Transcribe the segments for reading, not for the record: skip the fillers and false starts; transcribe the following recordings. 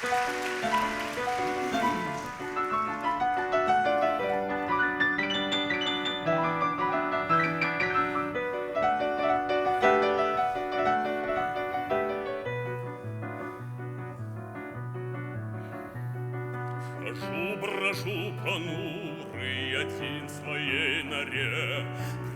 Хожу, брожу понурый один в своей норе.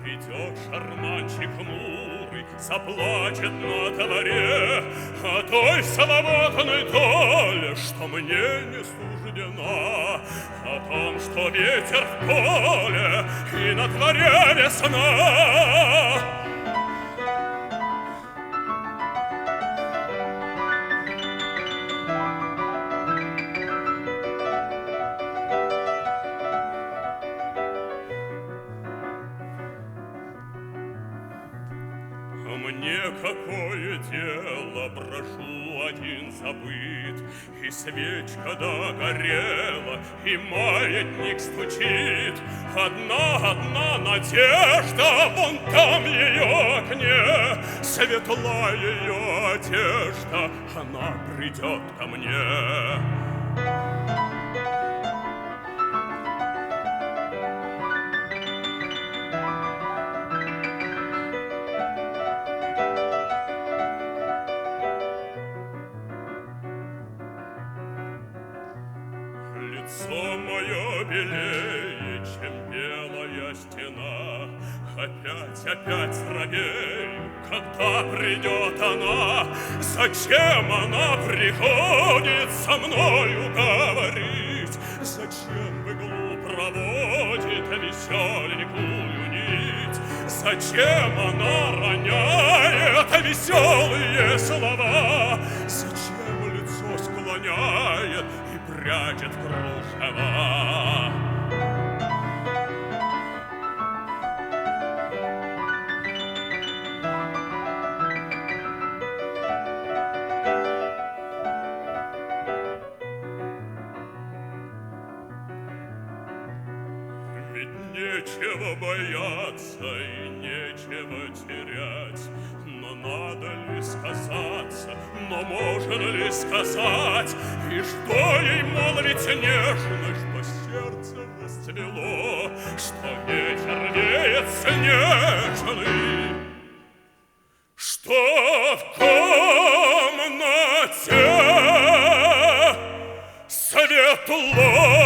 Придет шарманщик хмурый, заплачет на дворе о той свободной доле, что мне не суждена, о том, что ветер в поле и на дворе весна. Мне какое дело, брожу один забыт, и свечка догорела, и маятник стучит. Одна надежда, вон там ее окне, светла ее одежда, она придет ко мне. Лицо мое белее, чем белая стена. Опять робею, когда придет она. Зачем она приходит со мною говорить? Зачем в иглу проводит веселенькую нить? Зачем она роняет веселые слова? Зачем лицо склоняет и прячет кружева? Ведь нечего бояться и нечего терять. Но надо ли сказаться, но можно ли сказать? И что ей молвить нежно, что сердце расцвело, что ветер веет снежный, что в комнате светло.